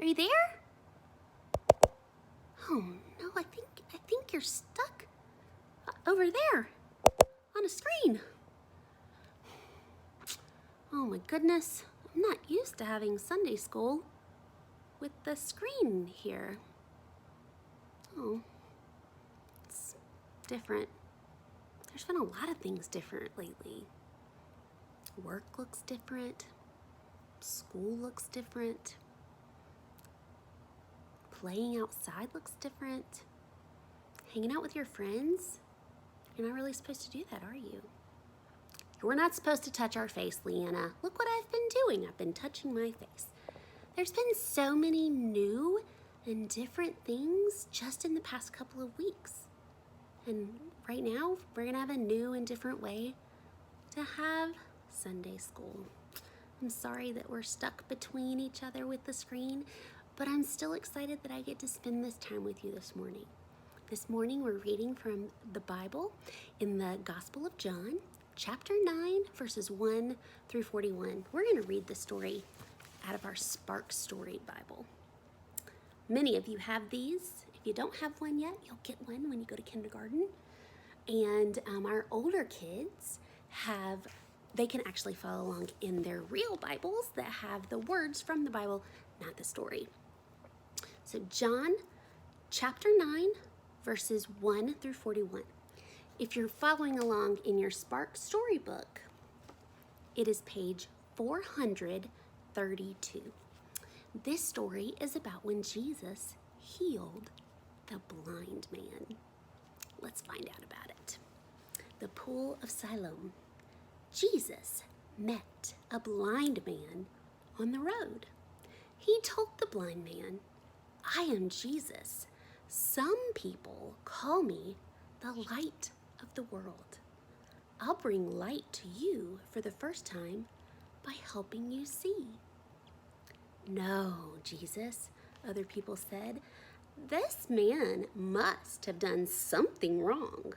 Are you there? Oh no, I think you're stuck over there on a screen. Oh my goodness, I'm not used to having Sunday school with the screen here. Oh, it's different. There's been a lot of things different lately. Work looks different. School looks different. Playing outside looks different. Hanging out with your friends. You're not really supposed to do that, are you? We're not supposed to touch our face, Leigh Anna. Look what I've been doing. I've been touching my face. There's been so many new and different things just in the past couple of weeks. And right now, we're gonna have a new and different way to have Sunday school. I'm sorry that we're stuck between each other with the screen, but I'm still excited that I get to spend this time with you this morning. This morning, we're reading from the Bible in the Gospel of John, chapter 9, verses 1 through 41. We're gonna read the story out of our Spark Story Bible. Many of you have these. If you don't have one yet, you'll get one when you go to kindergarten. And our older kids they can actually follow along in their real Bibles that have the words from the Bible, not the story. So John chapter 9, verses 1 through 41. If you're following along in your Spark Storybook, it is page 432. This story is about when Jesus healed the blind man. Let's find out about it. The pool of Siloam. Jesus met a blind man on the road. He told the blind man, "I am Jesus. Some people call me the light of the world. I'll bring light to you for the first time by helping you see." "No, Jesus," other people said, "this man must have done something wrong,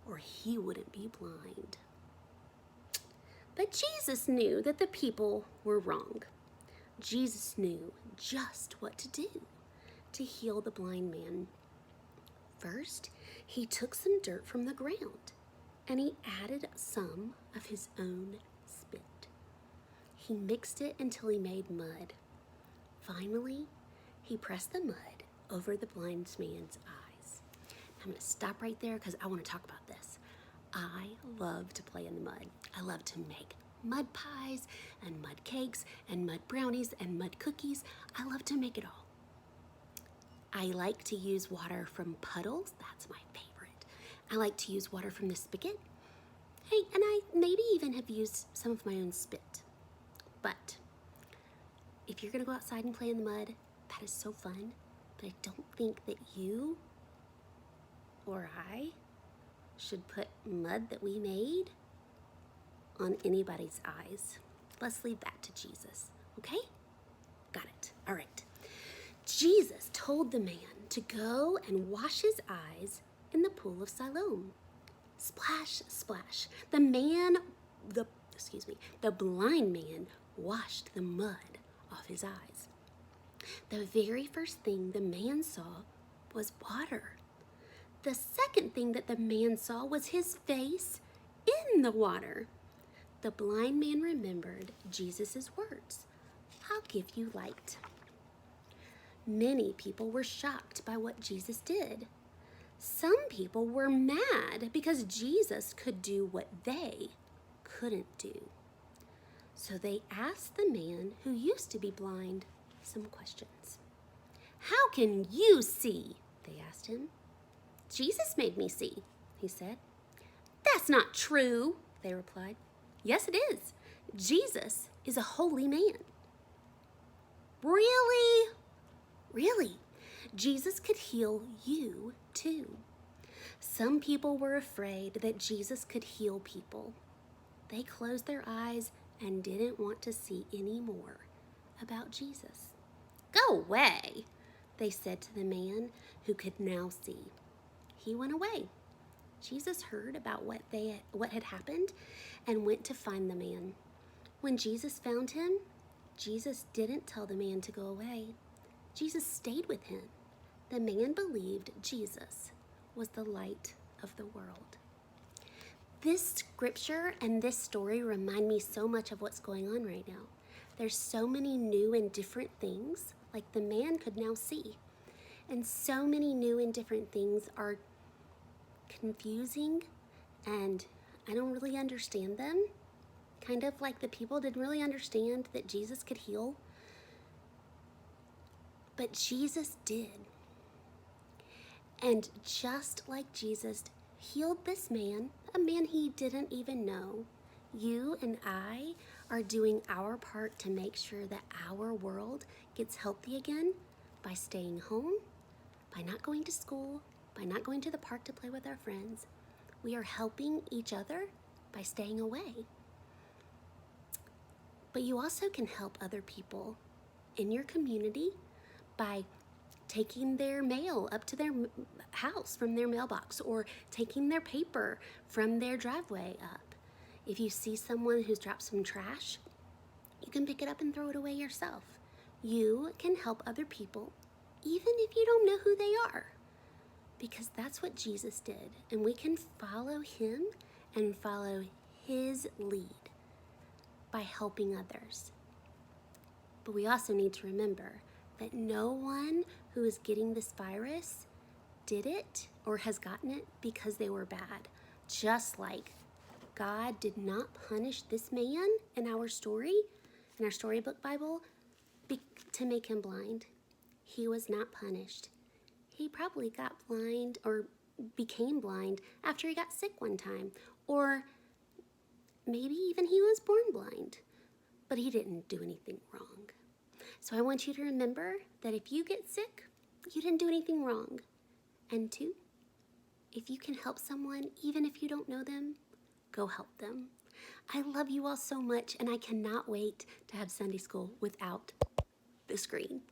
or he wouldn't be blind." But Jesus knew that the people were wrong. Jesus knew just what to do to heal the blind man. First, he took some dirt from the ground and he added some of his own spit. He mixed it until he made mud. Finally, he pressed the mud over the blind man's eyes. I'm going to stop right there because I want to talk about this. I love to play in the mud. I love to make mud pies and mud cakes and mud brownies and mud cookies. I love to make it all. I like to use water from puddles. That's my favorite. I like to use water from the spigot. Hey, and I maybe even have used some of my own spit. But if you're going to go outside and play in the mud, that is so fun. But I don't think that you or I should put mud that we made on anybody's eyes. Let's leave that to Jesus, okay? Got it. All right. Jesus told the man to go and wash his eyes in the pool of Siloam. Splash, splash. The blind man washed the mud off his eyes. The very first thing the man saw was water. The second thing that the man saw was his face in the water. The blind man remembered Jesus' words, "I'll give you light." Many people were shocked by what Jesus did. Some people were mad because Jesus could do what they couldn't do. So they asked the man who used to be blind some questions. "How can you see?" they asked him. "Jesus made me see," he said. "That's not true," they replied. "Yes, it is. Jesus is a holy man." "Really?" "Really. Jesus could heal you too." Some people were afraid that Jesus could heal people. They closed their eyes and didn't want to see any more about Jesus. "Go away," they said to the man who could now see. He went away. Jesus heard about what had happened and went to find the man. When Jesus found him, Jesus didn't tell the man to go away. Jesus stayed with him. The man believed Jesus was the light of the world. This scripture and this story remind me so much of what's going on right now. There's so many new and different things, like the man could now see. And so many new and different things are confusing, and I don't really understand them. Kind of like the people didn't really understand that Jesus could heal. But Jesus did. And just like Jesus healed this man, a man he didn't even know, you and I are doing our part to make sure that our world gets healthy again by staying home, by not going to school, by not going to the park to play with our friends. We are helping each other by staying away. But you also can help other people in your community by taking their mail up to their house from their mailbox, or taking their paper from their driveway up. If you see someone who's dropped some trash, you can pick it up and throw it away yourself. You can help other people even if you don't know who they are, because that's what Jesus did, and we can follow him and follow his lead by helping others. But we also need to remember that no one who is getting this virus did it or has gotten it because they were bad. Just like God did not punish this man in our story, in our storybook Bible, to make him blind. He was not punished. He probably got blind or became blind after he got sick one time, or maybe even he was born blind, but he didn't do anything wrong. So I want you to remember that if you get sick, you didn't do anything wrong. And two, if you can help someone, even if you don't know them, go help them. I love you all so much, and I cannot wait to have Sunday school without the screen.